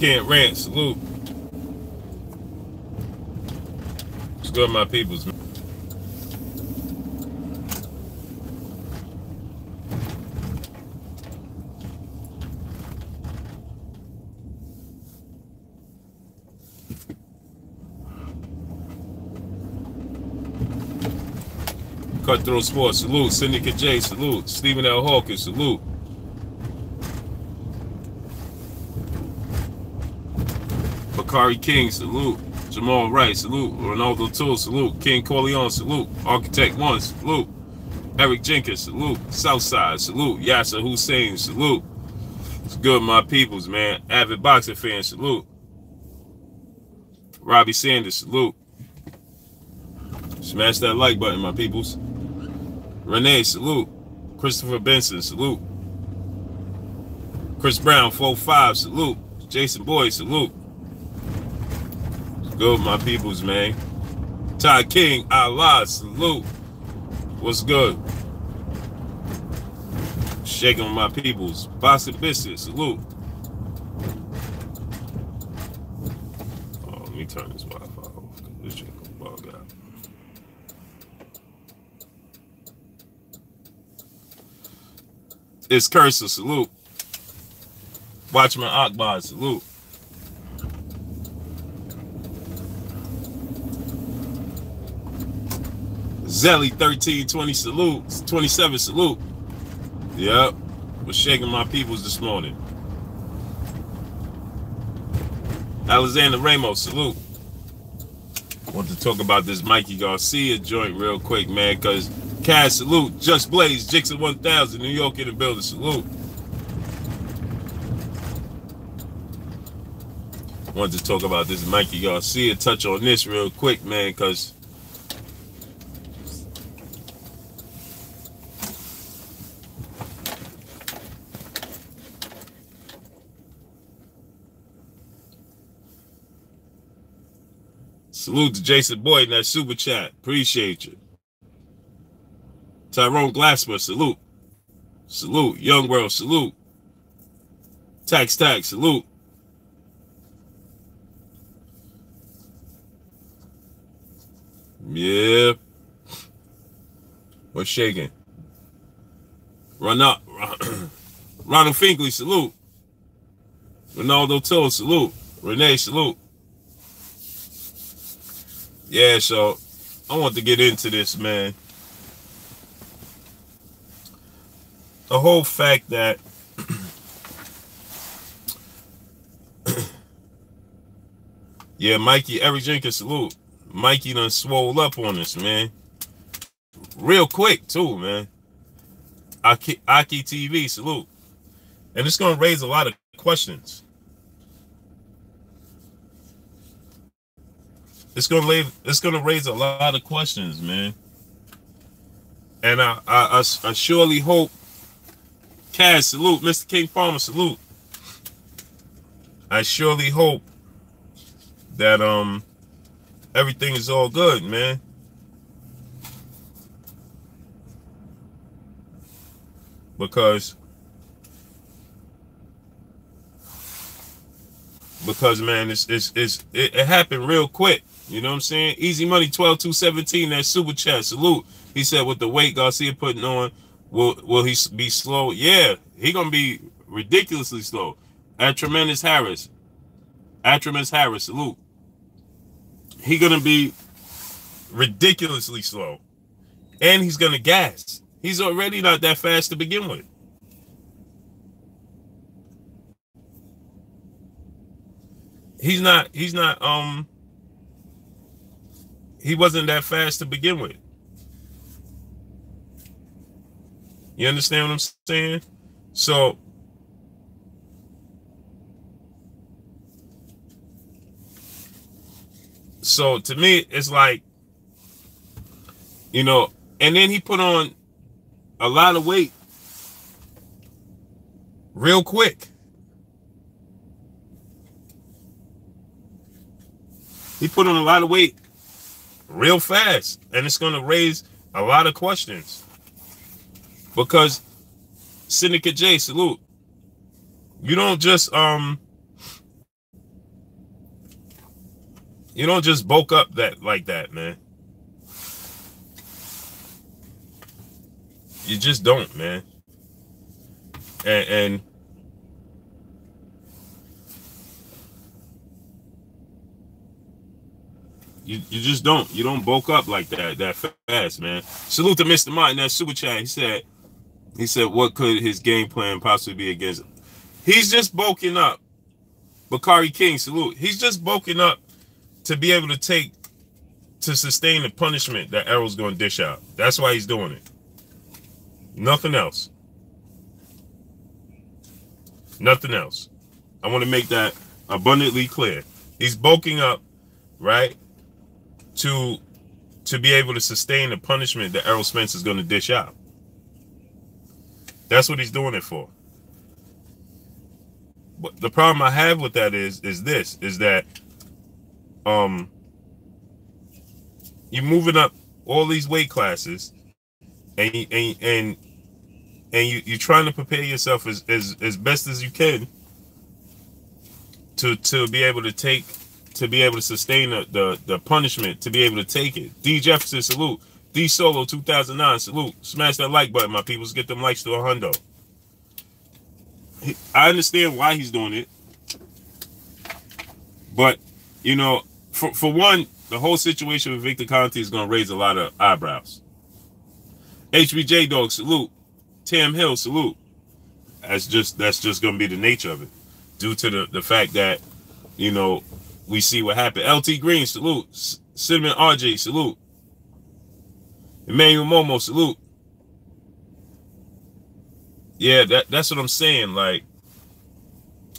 Scant Rant, salute. What's good, my peoples, man? Cutthroat Sports, salute. Syndicate J, salute. Stephen L. Hawkins, salute. Bakari King, salute. Jamal Wright, salute. Ronaldo Tool, salute. King Corleone, salute. Architect One, salute. Eric Jenkins, salute. Southside, salute. Yasser Hussein, salute. It's good, my peoples, man. Avid boxing fans, salute. Robbie Sanders, salute. Smash that like button, my peoples. Renee, salute. Christopher Benson, salute. Chris Brown, 4-5, salute. Jason Boyd, salute. It's good, my peoples, man. Ty King, Allah, salute. What's good? Shaking my peoples. Boston Biscuit, salute. Oh, let me turn this Wi-Fi off. This shit gonna bug out. It's Cursor, salute. Watchman Akbar, salute. Zelly 1320, salute. 27, salute. Yep. Was shaking my peoples this morning. Alexander Ramos, salute. Want to talk about this Mikey Garcia joint real quick, man, because Cash, salute. Just Blaze, Jixon 1000, New York in the building, salute. Wanted to talk about this Mikey Garcia, touch on this real quick, man, because salute to Jason Boyd in that super chat. Appreciate you. Tyrone Glasper, salute. Salute. Young World, salute. Tax, salute. Yeah. What's shaking? Ronald Finkley, salute. Ronaldo Till, salute. Renee, salute. Yeah, so I want to get into this, man. The whole fact that yeah, Mikey, Eric Jenkins, salute. Mikey done swole up on us, man. Real quick, too, man. Aki TV, salute. And it's going to raise a lot of questions. It's going to raise a lot of questions, man. And I surely hope, Cass, salute. Mr. King Farmer, salute. I surely hope that everything is all good, man. Because man, it happened real quick. You know what I'm saying? Easy Money 12217, that super chat, salute. He said with the weight Garcia putting on, will he be slow? Yeah, he gonna be ridiculously slow. Tremendous Harris, salute. He gonna be ridiculously slow, and he's gonna gas. He's already not that fast to begin with. He wasn't that fast to begin with. You understand what I'm saying? So to me, it's like, you know, and then he put on a lot of weight real quick. He put on a lot of weight real fast, and it's going to raise a lot of questions. Because Syndicate J, salute. You don't just You don't just bulk up like that, man. You just don't, man. And you just don't. You don't bulk up like that fast, man. Salute to Mr. Martin, that super chat. He said, what could his game plan possibly be against? He's just bulking up. Bakari King, salute. He's just bulking up to be able to sustain the punishment that Errol's going to dish out. That's why he's doing it. Nothing else. Nothing else. I want to make that abundantly clear. He's bulking up, right, to be able to sustain the punishment that Errol Spence is going to dish out. That's what he's doing it for. But the problem I have with that is that you're moving up all these weight classes, and you're trying to prepare yourself as best as you can to be able to sustain the punishment, to be able to take it. D Jefferson, salute. D Solo 2009, salute. Smash that like button, my peoples. Get them likes to $100. I understand why he's doing it, but you know, for one, the whole situation with Victor Conte is going to raise a lot of eyebrows. HBJ Dog, salute. Tam Hill, salute. That's just going to be the nature of it, due to the fact that, you know, we see what happened. LT Green, salute. Cinnamon RJ, salute. Emmanuel Momo, salute. Yeah, that's what I'm saying. Like,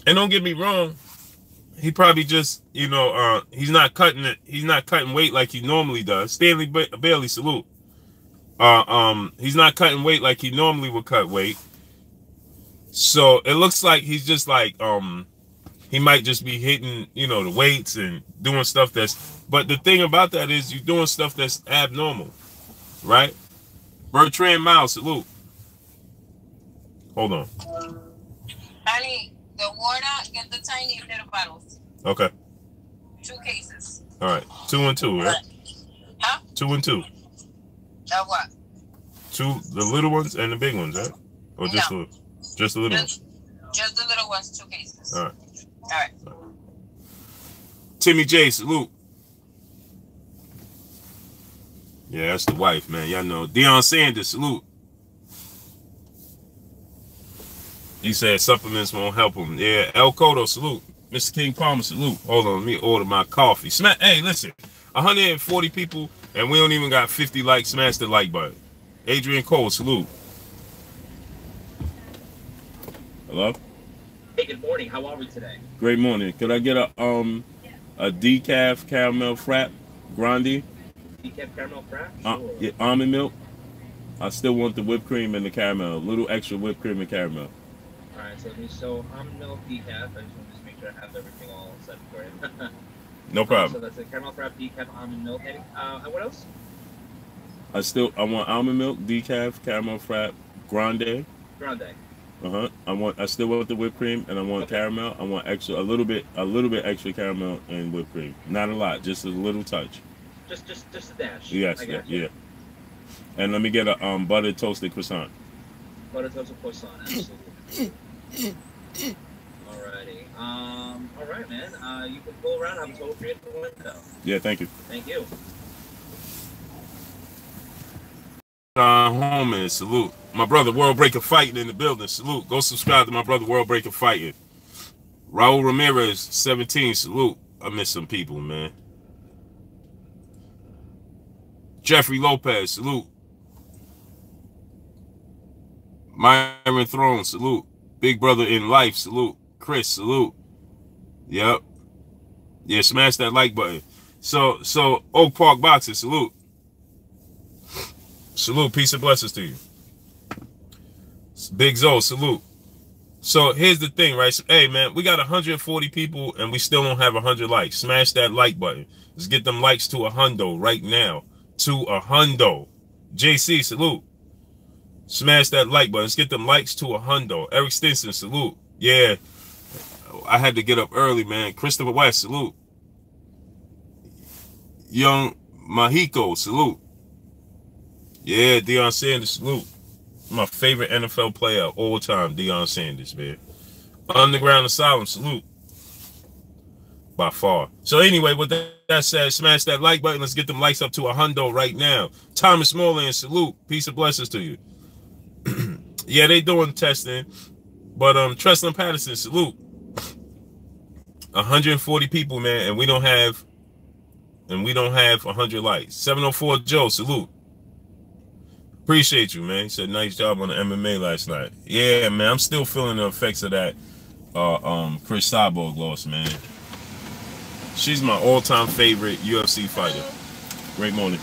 and don't get me wrong, he probably just, you know, he's not cutting weight like he normally does. Stanley Bailey, salute. He's not cutting weight like he normally would cut weight. So it looks like he's just like, he might just be hitting, you know, the weights and doing stuff but the thing about that is you're doing stuff that's abnormal, right? Bertrand Miles, salute. Hold on. Honey, the water, get the tiny little bottles. Okay. 2 cases. All right. 2 and 2, right? Huh? 2 and 2. What? 2, the little ones and the big ones, right? Or just no. Just the little ones? Just the little ones, 2 cases. All right. All right. Timmy J, salute. Yeah, that's the wife, man. Y'all know. Deion Sanders, salute. He said supplements won't help him. Yeah, El Cotto, salute. Mr. King Palmer, salute. Hold on, let me order my coffee. Hey, listen, 140 people, and we don't even got 50 likes. Smash the like button. Adrian Cole, salute. Hello? Hey, good morning. How are we today? Great morning. Could I get a decaf caramel frap grande? Decaf caramel frap? Sure. Yeah, almond milk. I still want the whipped cream and the caramel. A little extra whipped cream and caramel. All right, so almond milk decaf. I just want to just make sure I have everything all set for you. No problem. So that's a caramel frap, decaf, almond milk. And what else? I want almond milk, decaf, caramel frap, grande. Grande. I still want the whipped cream, and I want caramel. I want extra, a little bit extra caramel and whipped cream. Not a lot, just a little touch. Just a dash. Yes, yeah. And let me get a buttered toasted croissant. Buttered toasted croissant, absolutely. Alrighty. All right, man. You can go around. I'm told for you at the window. Yeah, thank you. Thank you. Home, salute. My brother World Breaker Fighting in the building. Salute. Go subscribe to my brother World Breaker Fighting. Raul Ramirez, 17. Salute. I miss some people, man. Jeffrey Lopez. Salute. Myron Throne. Salute. Big Brother in Life. Salute. Chris. Salute. Yep. Yeah, smash that like button. So Oak Park Boxing. Salute. Salute, peace and blessings to you. Big Zo, salute. So here's the thing, right? So, hey, man, we got 140 people and we still don't have 100 likes. Smash that like button. Let's get them likes to $100 right now. To $100. JC, salute. Smash that like button. Let's get them likes to $100. Eric Stinson, salute. Yeah, I had to get up early, man. Christopher West, salute. Young Mahiko, salute. Yeah, Deion Sanders, salute. My favorite NFL player of all time, Deion Sanders, man. Underground Asylum, salute. By far. So anyway, with that said, smash that like button. Let's get them likes up to 100 right now. Thomas Morland, salute. Peace and blessings to you. Yeah, they doing testing. But Treston Patterson, salute. 140 people, man, and we don't have 100 likes. 704 Joe, salute. Appreciate you, man. He said nice job on the MMA last night. Yeah, man, I'm still feeling the effects of that Chris Cyborg loss, man. She's my all-time favorite UFC fighter. Great morning.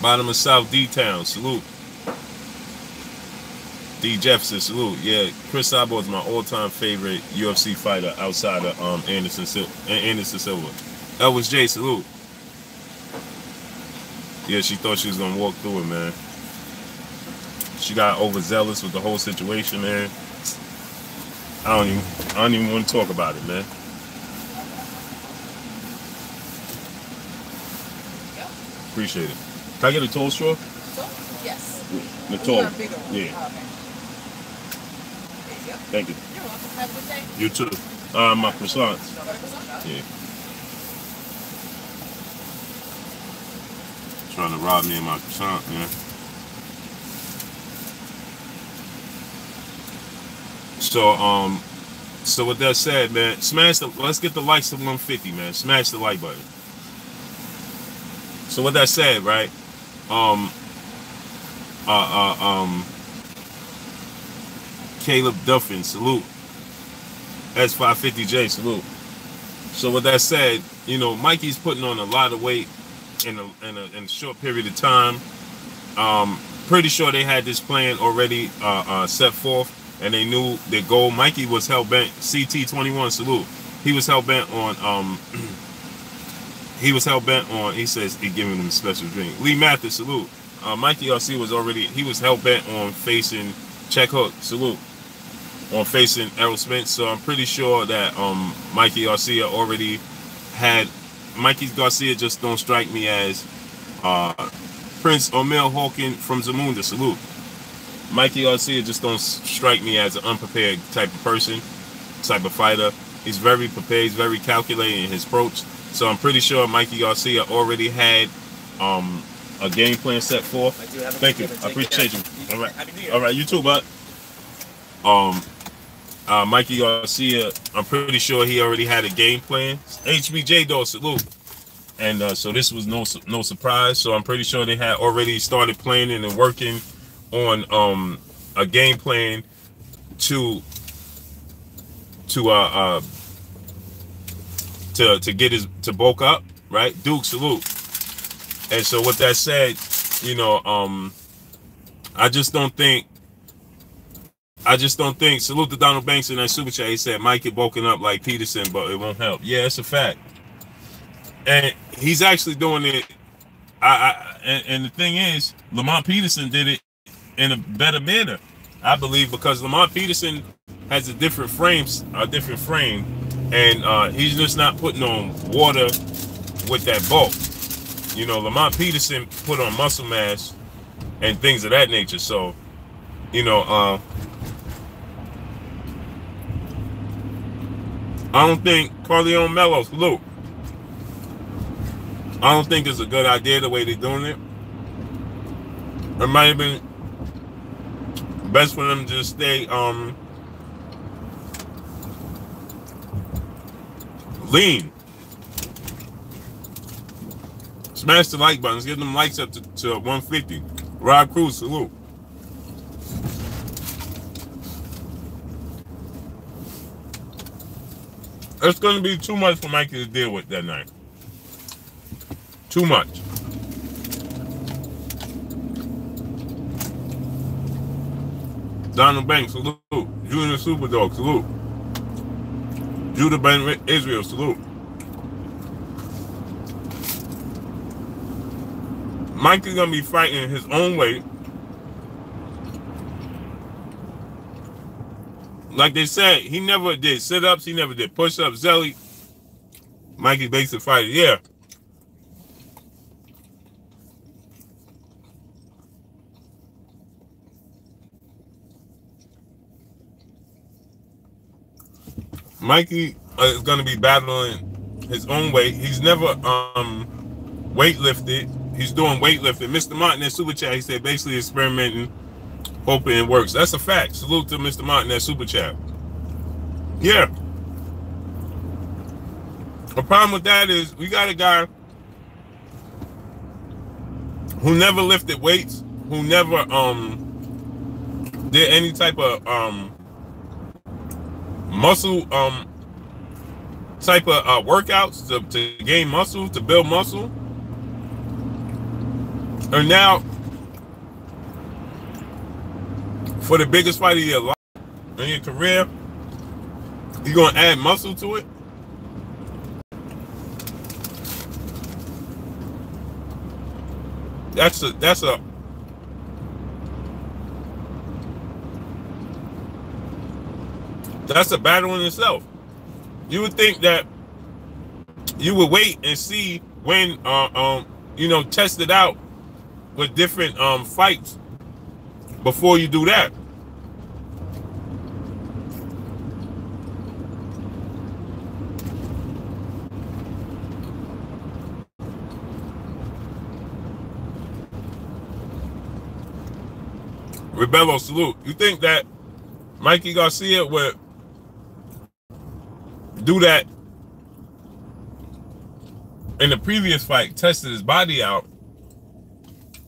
Bottom of South D-Town, salute. D. Jefferson, salute. Yeah, Chris Cyborg is my all-time favorite UFC fighter outside of Anderson Silva. Elvis J, salute. Yeah, she thought she was gonna walk through it, man. She got overzealous with the whole situation, man. I don't even want to talk about it, man. Appreciate it. Can I get a tall straw? Yes. The tall. Yeah. Oh, okay. Thank you. You're welcome. Have a good day. You too. My croissants. Yeah. Trying to rob me of my croissant, man. So with that said, man, let's get the likes to 150, man. Smash the like button. So with that said, right? Caleb Duffin, salute. S550J, salute. So with that said, you know, Mikey's putting on a lot of weight in a short period of time. Pretty sure they had this plan already set forth, and they knew their goal. Mikey was hell-bent, CT21, salute. He was hell-bent on, he says he giving him a special drink. Lee Mathis, salute. Mikey Garcia he was hell-bent on facing Check Hook, salute. On facing Errol Spence. So I'm pretty sure that Mikey Garcia already had. Mikey Garcia just don't strike me as Prince O'Mel Hawking from Zamunda, salute. Mikey Garcia just don't strike me as an unprepared type of person, type of fighter. He's very prepared, he's very calculated in his approach. So I'm pretty sure Mikey Garcia already had a game plan set forth. Thank you. I appreciate you. All right. All right, you too, bud. Mikey Garcia, I'm pretty sure he already had a game plan. HBJ though, salute. And so this was no surprise. So I'm pretty sure they had already started planning and working on a game plan to bulk up, right? Duke, salute. And so with that said, you know, I just don't think, salute to Donald Banks in that super chat. He said, Mike is bulking up like Peterson, but it won't help. Yeah, it's a fact. And he's actually doing it. And the thing is, Lamont Peterson did it in a better manner, I believe, because Lamont Peterson has a different frame, and he's just not putting on water with that bulk. You know, Lamont Peterson put on muscle mass and things of that nature. So, you know, I don't think Carleon Mello, salute. I don't think it's a good idea the way they're doing it. It might have been best for them to just stay lean. Smash the like buttons, get them likes up to 150. Rob Cruz, salute. It's going to be too much for Mikey to deal with that night. Too much. Donald Banks, salute. Junior Superdog, salute. Judah Ben Israel, salute. Mikey's going to be fighting his own weight like they said, he never did sit-ups. He never did push-ups. Zelly, Mikey's basic fighter. Yeah. Mikey is going to be battling his own weight. He's never weightlifted. He's doing weightlifting. Mr. Martin at Super Chat, he said basically experimenting, hoping it works. That's a fact. Salute to Mr. Martin at Super Chat. Yeah. The problem with that is we got a guy who never lifted weights, who never did any type of muscle type of workouts to gain muscle, to build muscle. And now for the biggest fight of your life in your career, you're gonna add muscle to it. That's a battle in itself. You would think that you would wait and see when you know, test it out with different fights before you do that. Rebello, salute. You think that Mikey Garcia would do that in the previous fight, tested his body out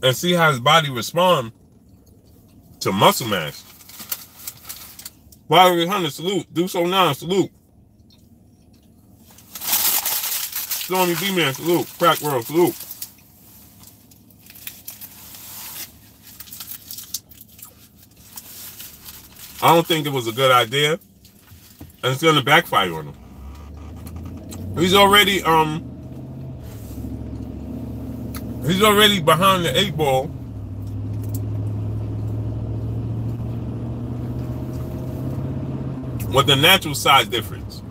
and see how his body respond to muscle mass? Valerie Hunter, salute. Do so now, salute. Stormy B-Man, salute. Crack World, salute. I don't think it was a good idea, and it's gonna backfire on him. He's already behind the 8 ball. With the natural size difference.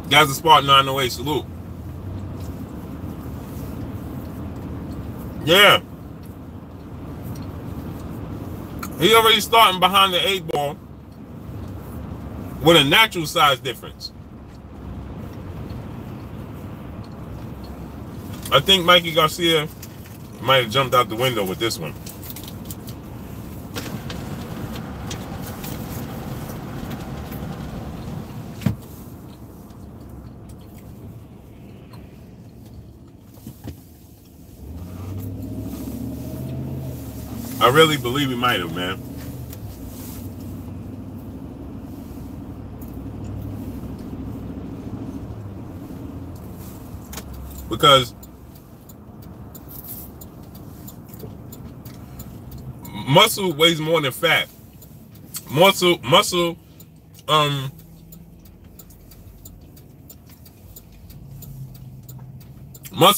Guys, a Spartan 908, salute. Yeah. He already starting behind the 8 ball with a natural size difference. I think Mikey Garcia might have jumped out the window with this one. I really believe he might have, man. Because muscle weighs more than fat. Muscle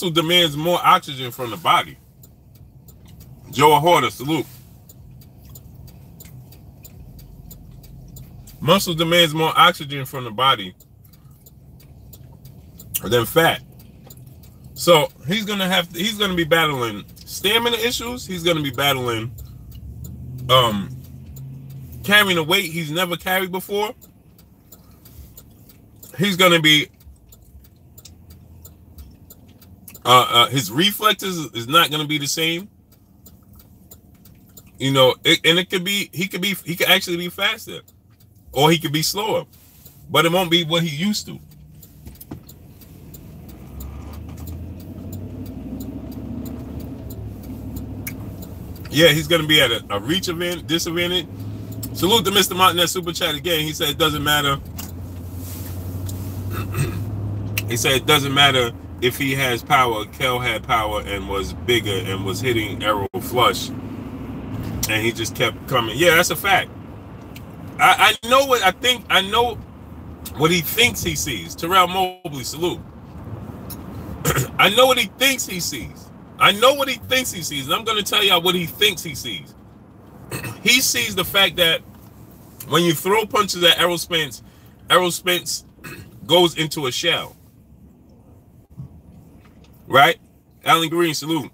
demands more oxygen from the body. Joe Horter, salute. Muscle demands more oxygen from the body than fat. So he's gonna be battling stamina issues. He's gonna be battling carrying a weight he's never carried before. He's gonna be his reflexes is not gonna be the same. You know, he could actually be faster, or he could be slower, but it won't be what he used to. Yeah, he's going to be at a reach disadvantage. Salute to Mr. Martin at Super Chat again. He said it doesn't matter. He said it doesn't matter if he has power. Kel had power and was bigger and was hitting Errol flush. And he just kept coming. Yeah, that's a fact. I know what I think. I know what he thinks he sees. Terrell Mobley, salute. I know what he thinks he sees. I know what he thinks he sees. And I'm going to tell y'all what he thinks he sees. He sees the fact that When you throw punches at Errol Spence goes into a shell. Right? Alan Green, salute.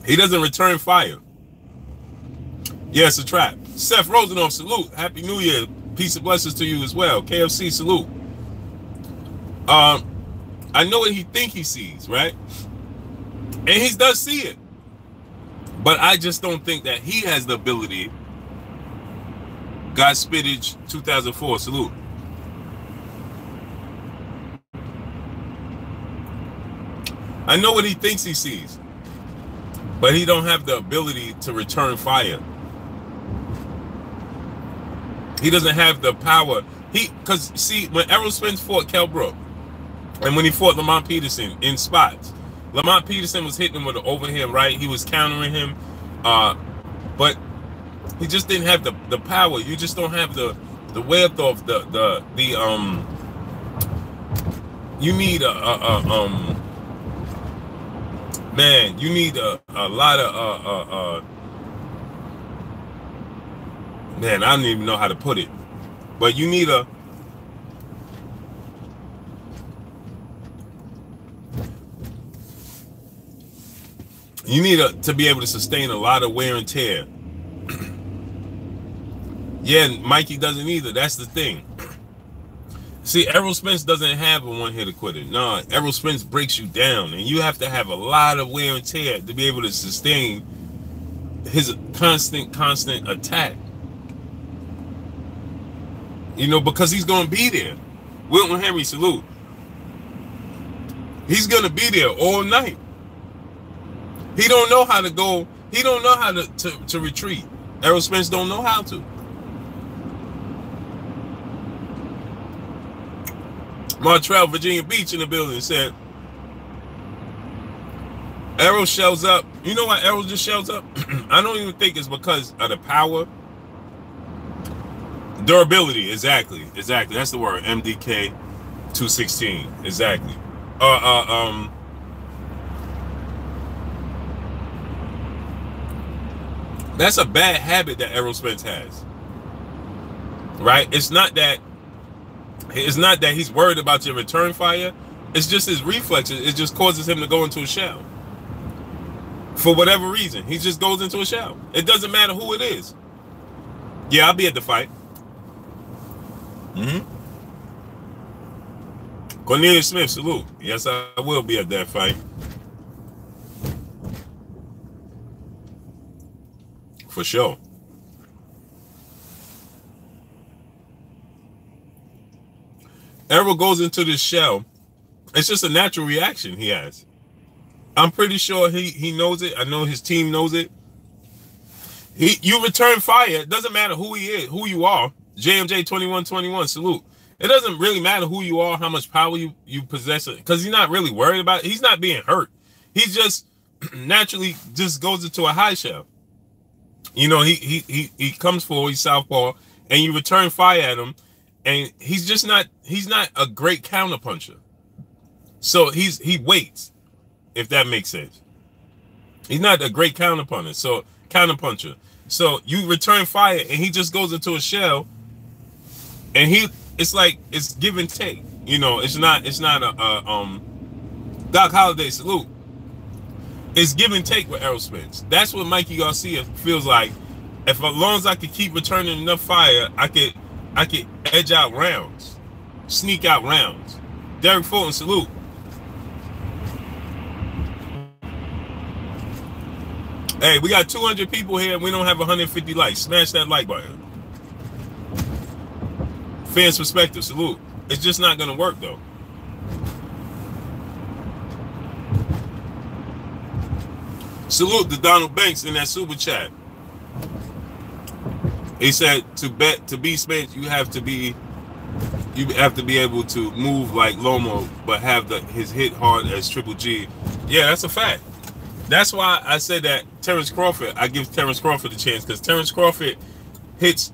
He doesn't return fire. Yeah, it's a trap. Seth Rosenoff, salute. Happy New Year. Peace and blessings to you as well. KFC, salute. I know what he think he sees, right? And he does see it. But I just don't think that he has the ability. God Spittage 2004, salute. I know what he thinks he sees, but he don't have the ability to return fire. He doesn't have the power. Because see, when Errol Spence fought Kell Brook, and when he fought Lamont Peterson in spots, Lamont Peterson was hitting him with an overhand right. He was countering him, but he just didn't have the power. You just don't have the width of you need man, you need a lot of man, I don't even know how to put it, but you need to be able to sustain a lot of wear and tear. Yeah, Mikey doesn't either. That's the thing. See, Errol Spence doesn't have a one-hitter quitter. No, Errol Spence breaks you down, and you have to have a lot of wear and tear to be able to sustain his constant attack. You know, because he's going to be there. Wilton Henry, salute. He's going to be there all night. He don't know how to go. He don't know how to retreat. Errol Spence don't know how to. Montreal, Virginia Beach in the building said, Errol shells up. You know why Errol just shells up? I don't even think it's because of the power. Durability, exactly. That's the word. MDK 216. Exactly. That's a bad habit that Errol Spence has. Right? It's not that he's worried about your return fire. It's just his reflexes. It just causes him to go into a shell. For whatever reason, he just goes into a shell. It doesn't matter who it is. Yeah, I'll be at the fight. Cornelius Smith, salute. Yes, I will be at that fight. For sure. Errol goes into this shell. It's just a natural reaction he has. I'm pretty sure he knows it. I know his team knows it. You return fire. It doesn't matter who he is, who you are. JMJ 2121, salute. It doesn't really matter who you are, how much power you possess, because he's not really worried about it. He's not being hurt. He just naturally just goes into a high shell. You know, he comes forward, he's southpaw, and you return fire at him. And he's not a great counterpuncher. So he waits, if that makes sense. He's not a great counterpuncher. So you return fire and he just goes into a shell, and it's like it's give and take. You know, it's not a Doc Holliday, salute. It's give and take with Errol Spence. That's what Mikey Garcia feels like. As long as I could keep returning enough fire, I could edge out rounds, sneak out rounds. Derek Fulton, salute. Hey, we got 200 people here and we don't have 150 likes. Smash that like button. Fans perspective, salute. It's just not going to work though. Salute to Donald Banks in that super chat. He said to be Spence, you have to be able to move like Lomo, but have his hit hard as Triple G. Yeah, that's a fact. That's why I said that Terrence Crawford, I give Terrence Crawford a chance, because Terrence Crawford hits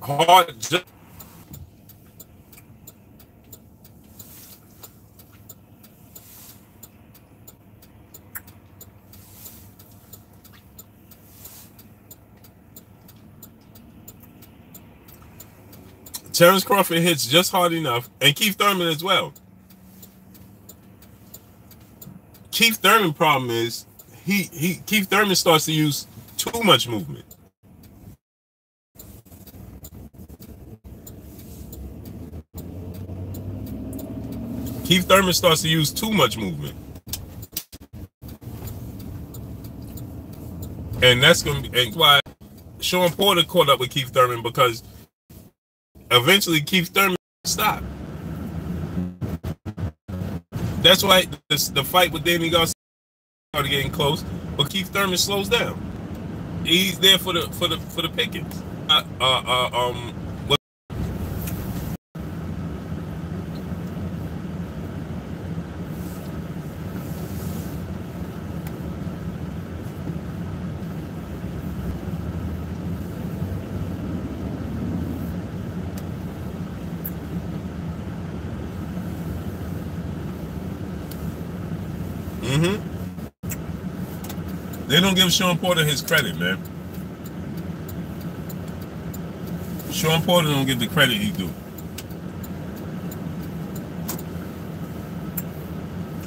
hard. Terrence Crawford hits just hard enough, and Keith Thurman as well. Keith Thurman problem is Keith Thurman starts to use too much movement. Keith Thurman starts to use too much movement. And that's going to be why Sean Porter caught up with Keith Thurman, because eventually Keith Thurman stopped. That's why the fight with Danny Garcia started getting close, but Keith Thurman slows down. He's there for the pickings. They don't give Sean Porter his credit, man. Sean Porter don't get the credit he do.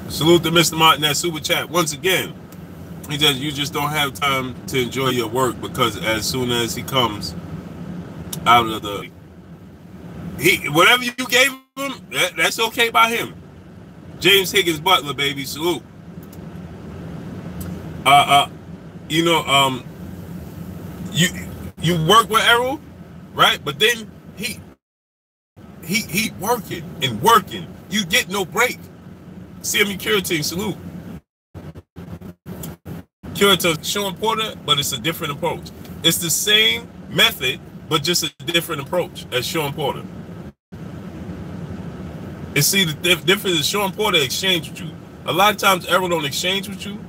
Salute to Mr. Martin at Super Chat. Once again, he says you just don't have time to enjoy your work, because as soon as he comes out of the... whatever you gave him, that's okay by him. James Higgins Butler, baby. Salute. You know, you work with Errol, right? But then he working and working. You get no break. CMU Curating, salute. Curator Sean Porter, but it's a different approach. It's the same method, but just a different approach as Sean Porter. And see, the difference is Sean Porter exchange with you. A lot of times Errol don't exchange with you,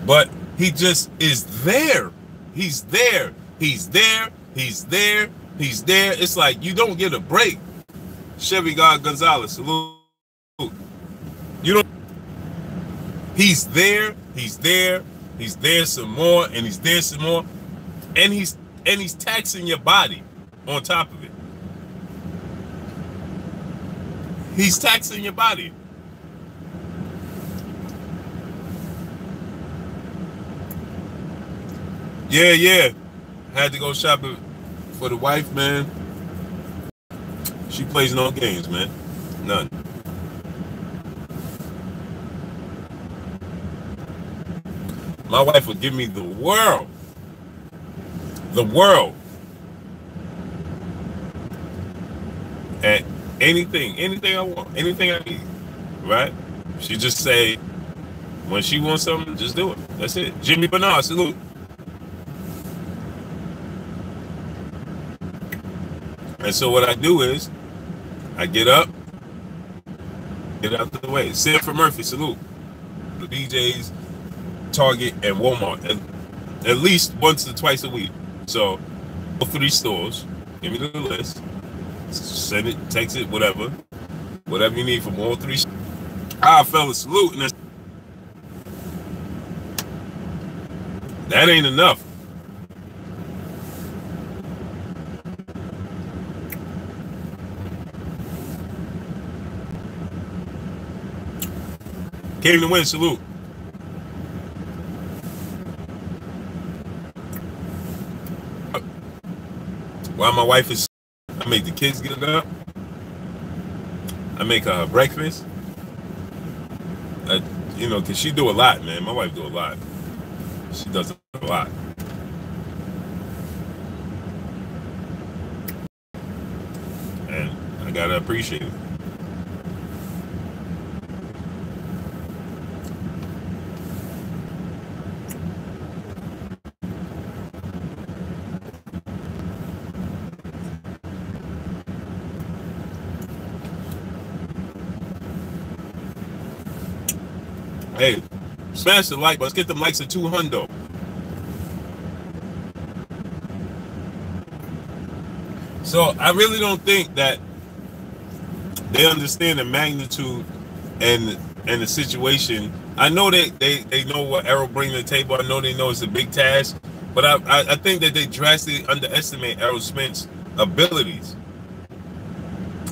but he just is there. He's there. He's there. He's there. He's there. It's like you don't get a break. Chevy God Gonzalez, salute. You don't. He's there. He's there. He's there some more, and he's there some more, and he's taxing your body on top of it. He's taxing your body. Yeah. Had to go shopping for the wife, man. She plays no games, man. None. My wife would give me the world. The world. And anything I want, anything I need, right? She just say, when she wants something, just do it. That's it. Jimmy Bernard, salute. And so what I do is, I get up, get out of the way. Sanford Murphy, salute. The DJs, Target, and Walmart, at least once or twice a week. So, go through these stores, give me the list, send it, text it, whatever you need from all three. Fellas, salute. And that ain't enough. Came to win, salute. While my wife is, I make the kids get up. I make her breakfast. You know, cause she do a lot, man. My wife do a lot. She does a lot. And I gotta appreciate it. Hey, smash the like, let's get them likes at 200. So I really don't think that they understand the magnitude and the situation. I know they know what Errol brings to the table. I know they know it's a big task, but I think that they drastically underestimate Errol Spence's abilities.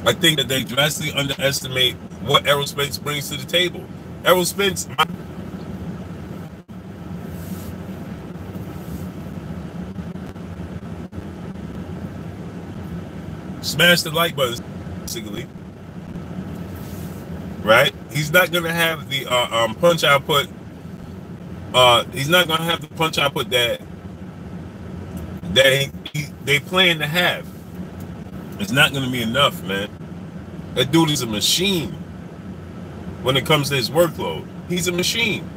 I think that they drastically underestimate what Errol Spence brings to the table. Errol Spence, smash the like button, basically. Right? He's not gonna have the punch output. He's not gonna have the punch output that they plan to have. It's not gonna be enough, man. That dude is a machine. When it comes to his workload, he's a machine.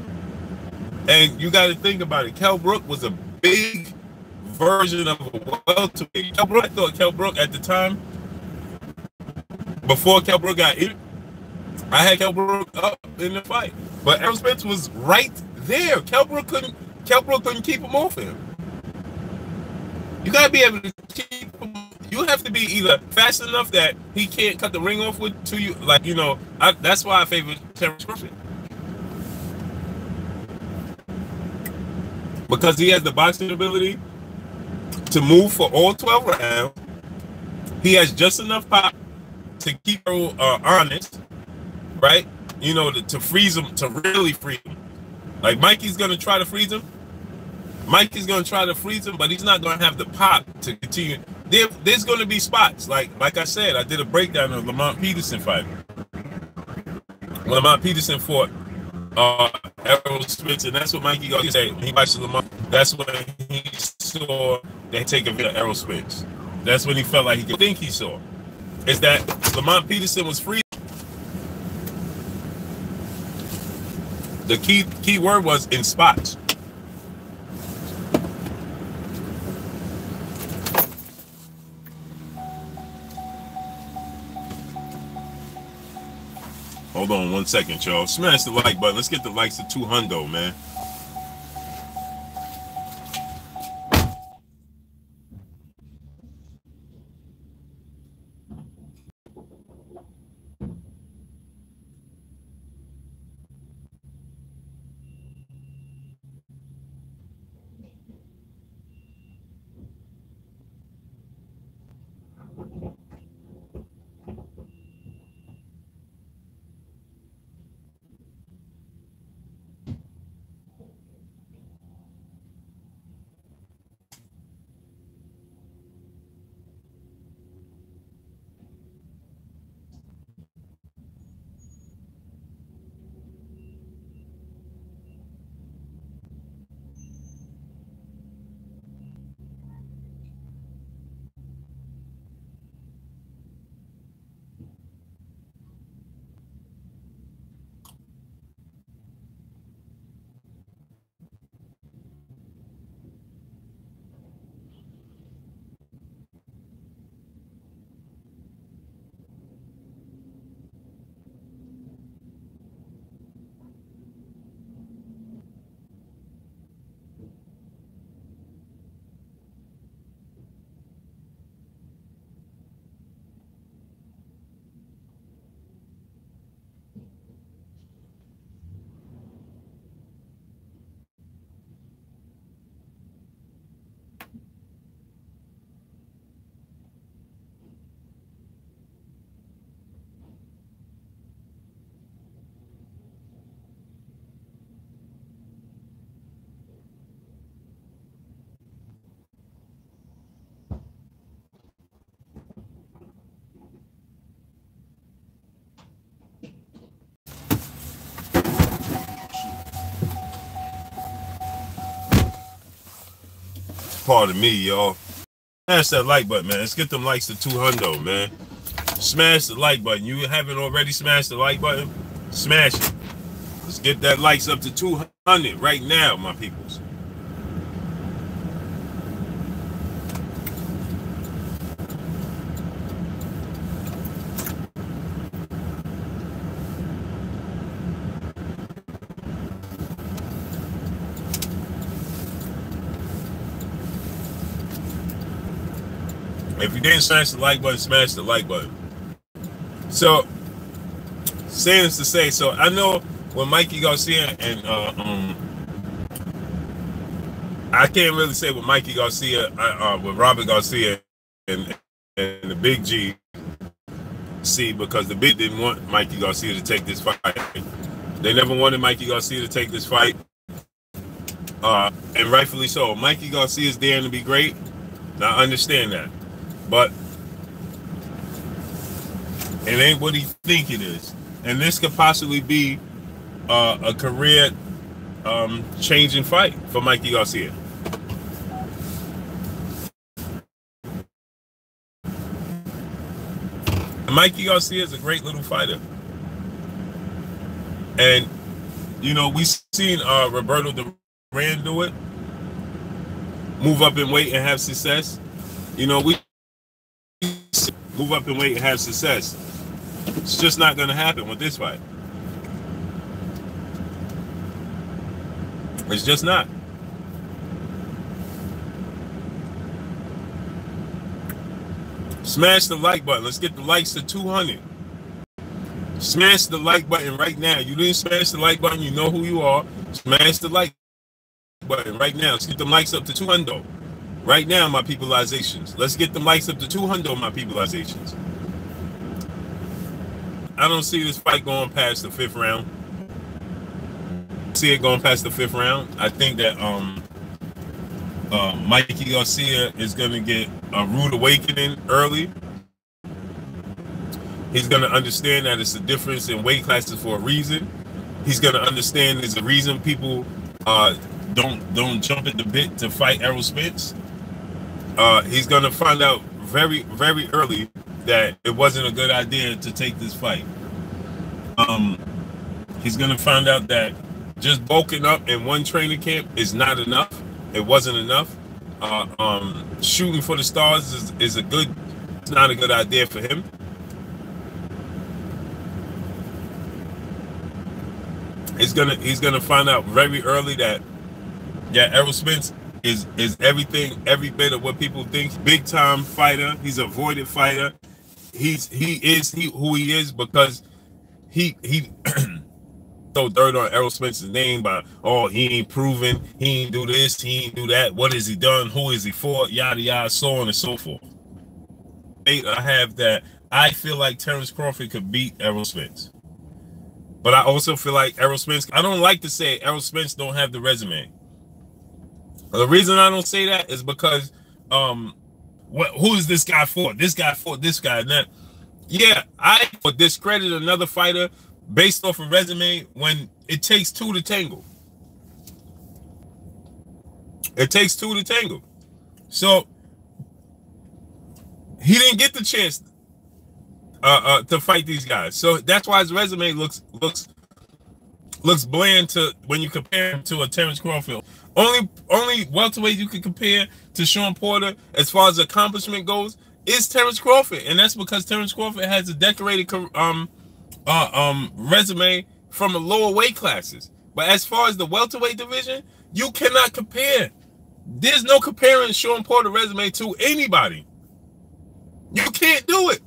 And you got to think about it. Kell Brook was a big version of a welterweight. I thought Kell Brook at the time, before Kell Brook got injured, I had Kell Brook up in the fight. But Errol Spence was right there. Kell Brook couldn't keep him off him. You gotta be able to keep him. You have to be either fast enough that he can't cut the ring off to you. Like, you know, that's why I favor Terrence Crawford. Because he has the boxing ability to move for all 12 rounds. He has just enough pop to keep her honest, right? You know, to freeze him, to really freeze him. Like, Mikey's going to try to freeze him. But he's not going to have the pop to continue. There's going to be spots. Like I said, I did a breakdown of Lamont Peterson fight. When Lamont Peterson fought Errol Spence, and that's what Mikey Garcia said when he watched Lamont. That's when he saw they take a bit of Errol Spence. That's when he felt like he could think he saw. Is that Lamont Peterson was free. The key word was in spots. Hold on 1 second, y'all. Smash the like button. Let's get the likes to 200, man. Pardon me, y'all. Smash that like button, man. Let's get them likes to 200, man. Smash the like button. You haven't already smashed the like button? Smash it. Let's get that likes up to 200 right now, my peoples. If you didn't smash the like button, smash the like button. So, saying this to say, so I know when Mikey Garcia and I can't really say with Mikey Garcia, with Robert Garcia and the Big G, see, because the big didn't want Mikey Garcia to take this fight. They never wanted Mikey Garcia to take this fight. And rightfully so. Mikey Garcia is there to be great. Now, I understand that. But it ain't what he think it is. And this could possibly be a career changing fight for Mikey Garcia. Mikey Garcia is a great little fighter. And, you know, we've seen Roberto Duran do it. Move up in weight and have success. You know, we move up in weight and have success. It's just not going to happen with this fight. It's just not. Smash the like button. Let's get the likes to 200. Smash the like button right now. You didn't smash the like button, you know who you are. Smash the like button right now. Let's get them likes up to 200. Right now, my peopleizations. Let's get them likes up to 200, my peopleizations. I don't see this fight going past the 5th round. See it going past the 5th round. I think that Mikey Garcia is going to get a rude awakening early. He's going to understand that it's a difference in weight classes for a reason. He's going to understand there's a reason people don't jump at the bit to fight Errol Spence. He's going to find out very, very early that it wasn't a good idea to take this fight. He's going to find out that just bulking up in one training camp is not enough. It wasn't enough. Shooting for the stars is it's not a good idea for him. He's gonna find out very early that Errol Spence is everything, every bit of what people think. Big time fighter. He's a avoided fighter. He is who he is because he throw dirt on Errol Spence's name by, oh, he ain't proven, he ain't do this, he ain't do that, what has he done, who is he for, yada yada, so on and so forth. I have that. I feel like Terrence Crawford could beat Errol Spence. But I also feel like Errol Spence, I don't like to say Errol Spence don't have the resume. The reason I don't say that is because who is this guy for? This guy for this guy. And that. Yeah, I would discredit another fighter based off a resume when it takes two to tangle. It takes two to tangle. So he didn't get the chance to fight these guys. So that's why his resume looks bland to when you compare him to a Terrence Crawford. Only welterweight you can compare to Sean Porter as far as accomplishment goes is Terrence Crawford, and that's because Terrence Crawford has a decorated resume from the lower weight classes. But as far as the welterweight division, you cannot compare. There's no comparing Sean Porter's resume to anybody. You can't do it.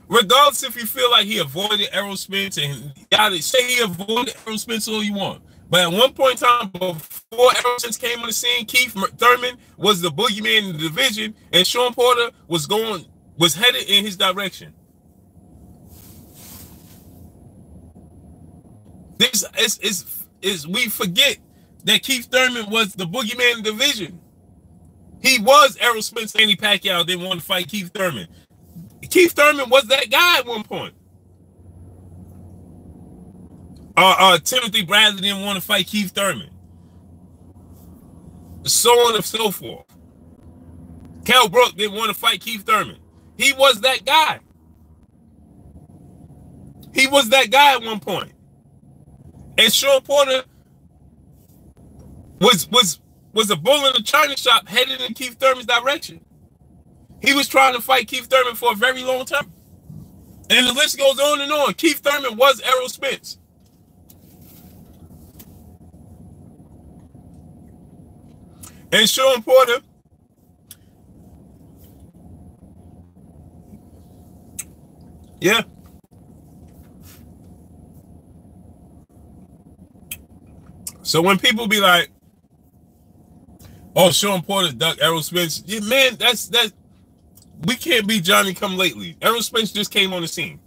Regardless if you feel like he avoided Errol Spence and y'all say he avoided Errol Spence all you want. But at one point in time, before Errol Spence came on the scene, Keith Thurman was the boogeyman in the division, and Sean Porter was headed in his direction. This is we forget that Keith Thurman was the boogeyman in the division. He was Errol Spence. Manny Pacquiao didn't want to fight Keith Thurman. Keith Thurman was that guy at one point. Timothy Bradley didn't want to fight Keith Thurman. So on and so forth. Kell Brook didn't want to fight Keith Thurman. He was that guy. He was that guy at one point. And Sean Porter was a bull in the china shop headed in Keith Thurman's direction. He was trying to fight Keith Thurman for a very long time. And the list goes on and on. Keith Thurman was Errol Spence. And Sean Porter yeah. So when people be like, oh, Sean Porter ducked Errol Spence, yeah, man, We can't be Johnny come lately. Errol Spence just came on the scene.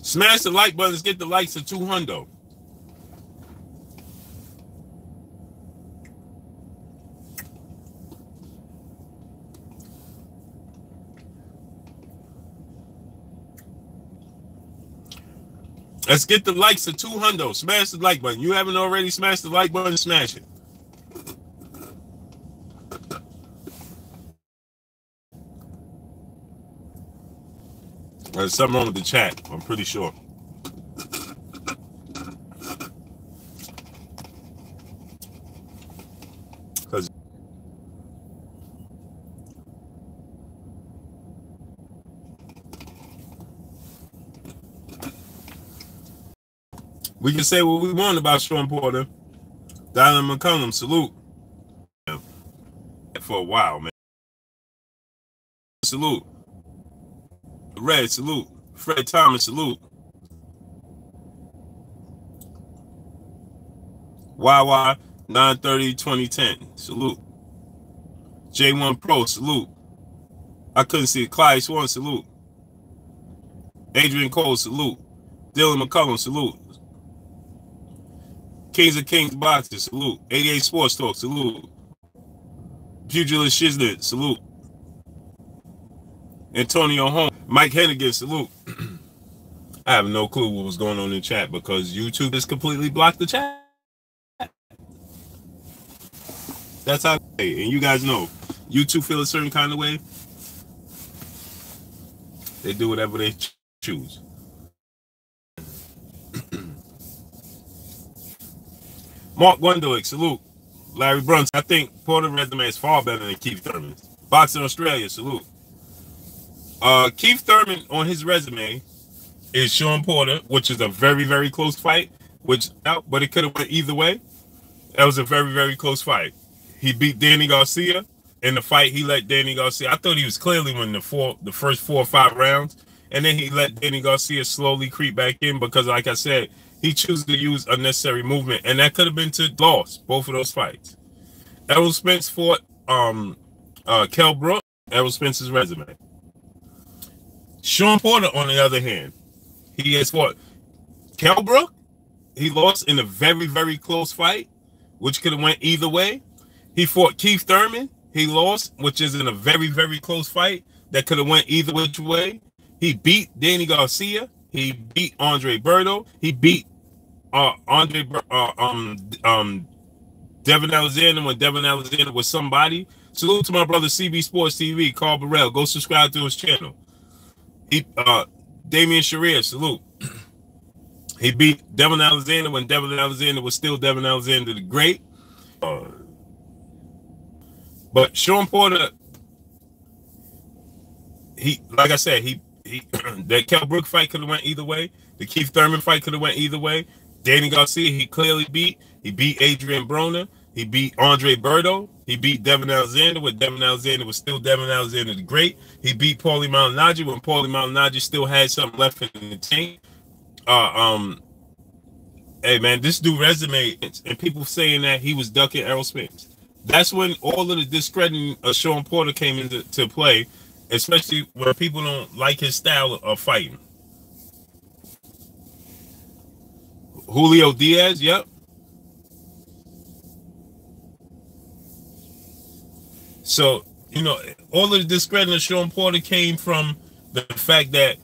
Smash the like button. Let's get the likes of 200. Let's get the likes of 200. Smash the like button. You haven't already smashed the like button, smash it. There's something wrong with the chat, I'm pretty sure. Because we can say what we want about Sean Porter. Dylan McCullum, salute. For a while, man. Salute. Red, salute. Fred Thomas, salute. YY 9/30/2010, salute. J1 Pro, salute. I couldn't see it. Clyde Swan, salute. Adrian Cole, salute. Dylan McCullum, salute. Kings of Kings Boxer, salute. 88 Sports Talk, salute. Pugilist Shiznit, salute. Antonio Holmes, Mike Hennigan, salute. I have no clue what was going on in the chat because YouTube has completely blocked the chat. That's how, and you guys know, YouTube feel a certain kind of way. They do whatever they choose. Mark Wunderlich, salute. Larry Brunson, I think Porter's resume is far better than Keith Thurman's. Boxing Australia, salute. Keith Thurman on his resume is Sean Porter, which is a very, very close fight, but it could have went either way. That was a very, very close fight. He beat Danny Garcia in the fight. He let Danny Garcia, I thought he was clearly winning the first 4 or 5 rounds, and then he let Danny Garcia slowly creep back in because, like I said, he chose to use unnecessary movement, and that could have been to loss, both of those fights. Errol Spence fought Kell Brook. Errol Spence's resume. Sean Porter, on the other hand, he has fought Kell Brook. He lost in a very, very close fight, which could have went either way. He fought Keith Thurman. He lost, which is in a very, very close fight that could have went either which way. He beat Danny Garcia. He beat Andre Berto. He beat Devin Alexander when Devin Alexander was somebody. Salute to my brother CB Sports TV, Carl Burrell. Go subscribe to his channel. He Damian Sharir, salute. He beat Devin Alexander when Devin Alexander was still Devin Alexander the Great. But Sean Porter, like I said, that Kell Brook fight could have went either way. The Keith Thurman fight could have went either way. Danny Garcia, he clearly beat. He beat Adrian Broner. He beat Andre Berto. He beat Devin Alexander when Devin Alexander was still Devin Alexander the Great. He beat Paulie Malignaggi when Paulie Malignaggi still had something left in the tank. Hey man, this dude resume, and people saying that he was ducking Errol Spence. That's when all of the discrediting of Sean Porter came into play, especially when people don't like his style of fighting. Julio Diaz, yep. So, you know, all of the discredit of Sean Porter came from the fact that,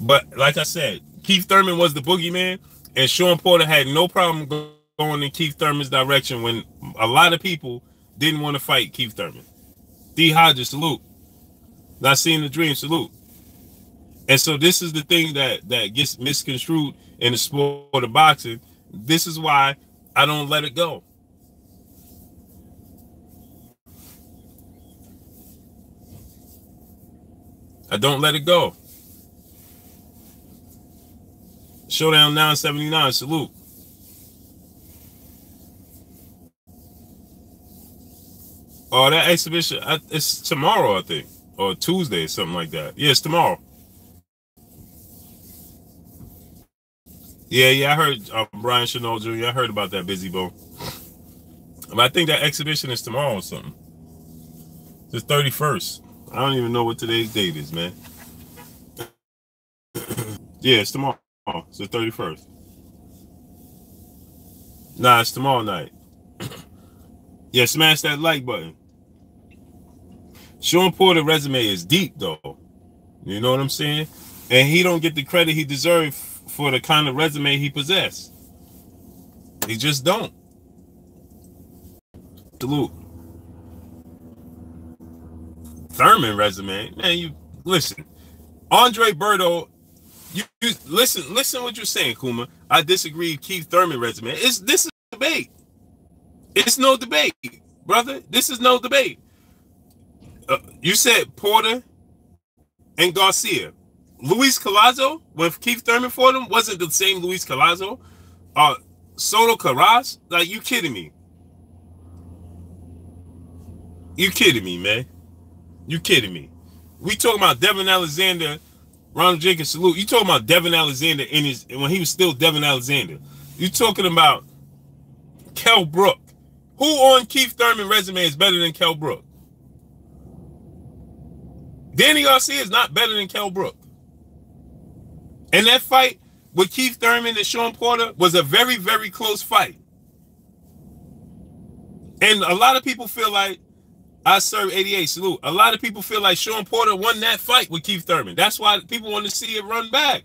but like I said, Keith Thurman was the boogeyman, and Sean Porter had no problem going in Keith Thurman's direction when a lot of people didn't want to fight Keith Thurman. D. Hodges, salute. Not Seeing the Dream, salute. And so this is the thing that gets misconstrued in the sport of boxing. This is why I don't let it go. I don't let it go. Showdown 979, salute. Oh, that exhibition, it's tomorrow, I think, or Tuesday, something like that. Yeah, it's tomorrow. Yeah, I heard Brian Chanel Jr. I heard about that, Busy Bone. But I think that exhibition is tomorrow or something. It's the 31st. I don't even know what today's date is, man. Yeah, it's tomorrow. It's the 31st. Nah, it's tomorrow night. Yeah, smash that like button. Sean Porter's resume is deep, though. You know what I'm saying? And he don't get the credit he deserves for the kind of resume he possessed. He just don't. Salute. Thurman resume, man. You listen, Andre Berto. You listen what you're saying, Kuma. I disagree. Keith Thurman resume. This is a debate. It's no debate, brother. This is no debate. You said Porter and Garcia. Luis Collazo, when Keith Thurman fought him, wasn't the same Luis Collazo. Soto Carras, like, you kidding me? You kidding me, man? You kidding me? We talking about Devin Alexander, Ronald Jenkins, salute. You talking about Devin Alexander when he was still Devin Alexander. You talking about Kell Brook. Who on Keith Thurman resume is better than Kell Brook? Danny Garcia is not better than Kell Brook. And that fight with Keith Thurman and Sean Porter was a very, very close fight. And a lot of people feel like, I serve 88, salute. A lot of people feel like Sean Porter won that fight with Keith Thurman. That's why people want to see it run back.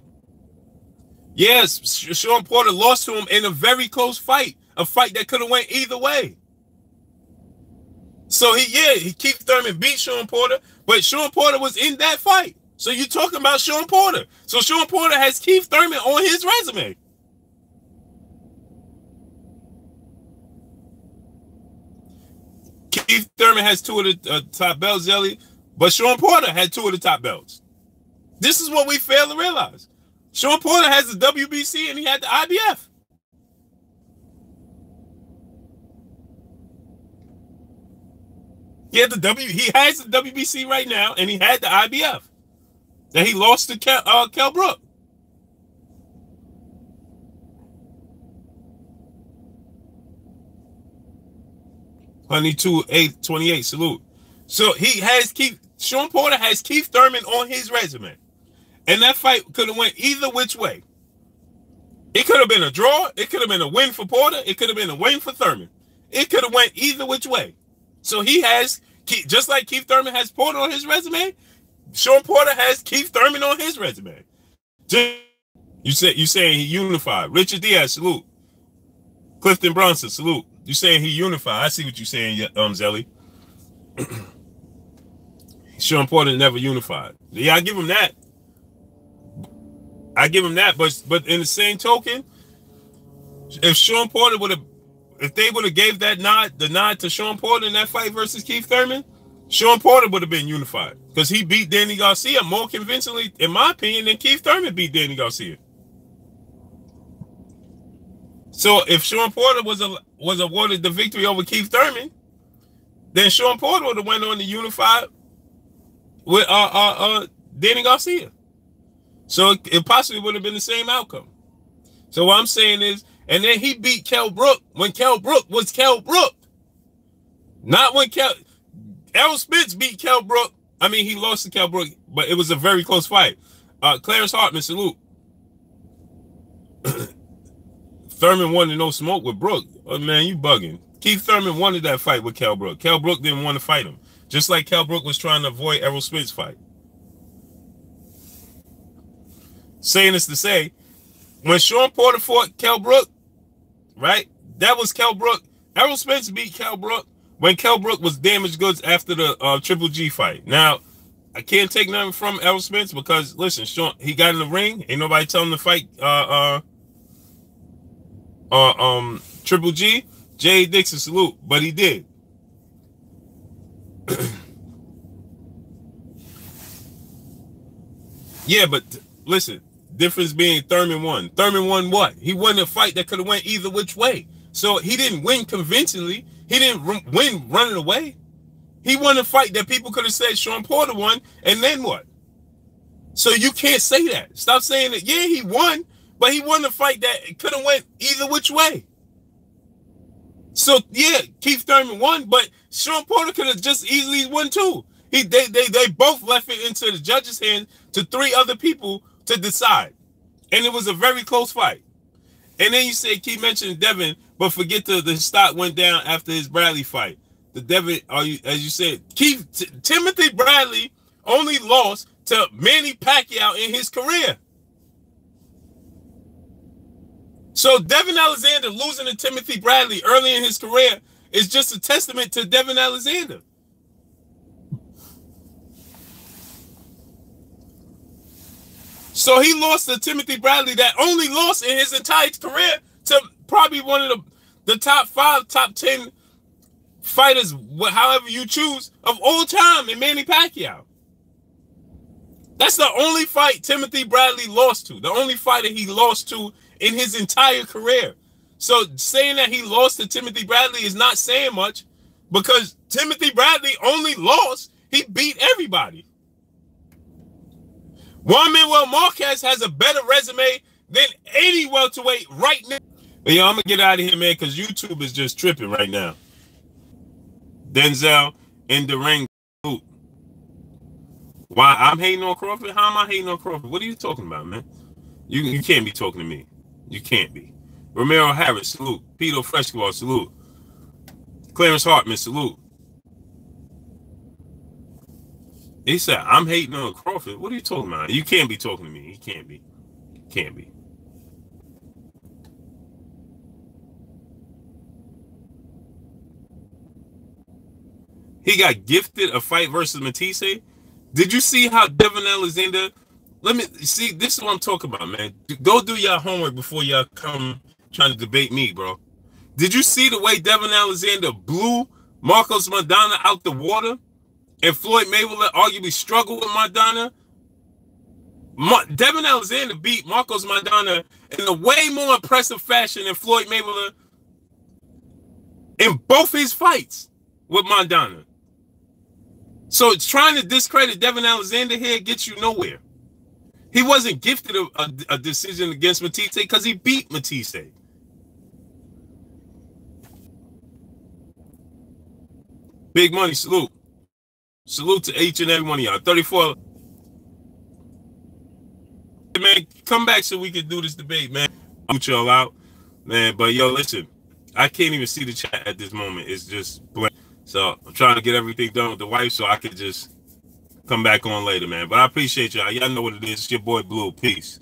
Yes, Sean Porter lost to him in a very close fight. A fight that could have went either way. So Keith Thurman beat Sean Porter, but Sean Porter was in that fight. So you're talking about Sean Porter. So Sean Porter has Keith Thurman on his resume. Keith Thurman has 2 of the top belts, Zelly, but Sean Porter had 2 of the top belts. This is what we fail to realize. Sean Porter has the WBC and he had the IBF. He has the WBC right now, and he had the IBF that he lost to Kell Brook. $22,828, salute. So Sean Porter has Keith Thurman on his resume. And that fight could have went either which way. It could have been a draw. It could have been a win for Porter. It could have been a win for Thurman. It could have went either which way. So he has, just like Keith Thurman has Porter on his resume, Sean Porter has Keith Thurman on his resume. You saying he unified. Richard Diaz, salute. Clifton Bronson, salute. You saying he unified. I see what you're saying, Zelly. Sean Porter never unified. Yeah, I give him that. But in the same token, if Sean Porter if they would have gave the nod to Sean Porter in that fight versus Keith Thurman, Sean Porter would have been unified because he beat Danny Garcia more convincingly, in my opinion, than Keith Thurman beat Danny Garcia. So if Sean Porter was awarded the victory over Keith Thurman, then Sean Porter would have went on to unify with Danny Garcia. So it possibly would have been the same outcome. So what I'm saying is, and then he beat Kell Brook when Kell Brook was Kell Brook. Not when Errol Spence beat Kell Brook. I mean, he lost to Kell Brook, but it was a very close fight. Clarence Hartman, salute. Thurman wanted no smoke with Brook. Oh, man, you bugging. Keith Thurman wanted that fight with Kell Brook. Kell Brook didn't want to fight him. Just like Kell Brook was trying to avoid Errol Spence's fight. Saying this to say, when Sean Porter fought Kell Brook, right? That was Kell Brook. Errol Spence beat Kell Brook when Kell Brook was damaged goods after the Triple G fight. Now, I can't take nothing from Errol Spence because, listen, Sean, he got in the ring. Ain't nobody telling him to fight Triple G. Jay Dixon, salute. But he did. Yeah, but listen, difference being Thurman won. Thurman won what? He won a fight that could have went either which way. So he didn't win convincingly. He didn't win running away. He won a fight that people could have said Sean Porter won, and then what? So you can't say that. Stop saying that. Yeah, he won, but he won a fight that could have went either which way. So yeah, Keith Thurman won, but Sean Porter could have just easily won too. They both left it into the judges' hands to 3 other people to decide, and it was a very close fight. And then you say Keith mentioned Devin, but forget the stock went down after his Bradley fight. The Devin, as you said, Timothy Bradley only lost to Manny Pacquiao in his career. So Devin Alexander losing to Timothy Bradley early in his career is just a testament to Devin Alexander. So he lost to Timothy Bradley that only lost in his entire career to probably one of the top 5, top 10 fighters, however you choose, of all time in Manny Pacquiao. That's the only fight Timothy Bradley lost to. The only fighter he lost to in his entire career. So saying that he lost to Timothy Bradley is not saying much, because Timothy Bradley only lost. He beat everybody. Juan Manuel Marquez has a better resume than any welterweight right now. But yo, I'm going to get out of here, man, because YouTube is just tripping right now. Denzel in the ring. Why I'm hating on Crawford? How am I hating on Crawford? What are you talking about, man? You can't be talking to me. You can't be. Romero Harris, salute. Pito Fresco, salute. Clarence Hartman, salute. He said, I'm hating on Crawford. What are you talking about? You can't be talking to me. He can't be. Can't be. He got gifted a fight versus Matisse. Did you see how Devin Alexander... Let me see, this is what I'm talking about, man. Go do your homework before y'all come trying to debate me, bro. Did you see the way Devin Alexander blew Marcos Maidana out the water? And Floyd Mayweather arguably struggled with Maidana? Devin Alexander beat Marcos Maidana in a way more impressive fashion than Floyd Mayweather in both his fights with Maidana. So it's trying to discredit Devin Alexander here gets you nowhere. He wasn't gifted a decision against Matisse because he beat Matisse. Big money, salute. Salute to each and every one of y'all. 34. Man, come back so we can do this debate, man. I'll put y'all out, man. But yo, listen, I can't even see the chat at this moment. It's just blank. So I'm trying to get everything done with the wife so I can just come back on later, man. But I appreciate y'all. Y'all know what it is. It's your boy Blue. Peace.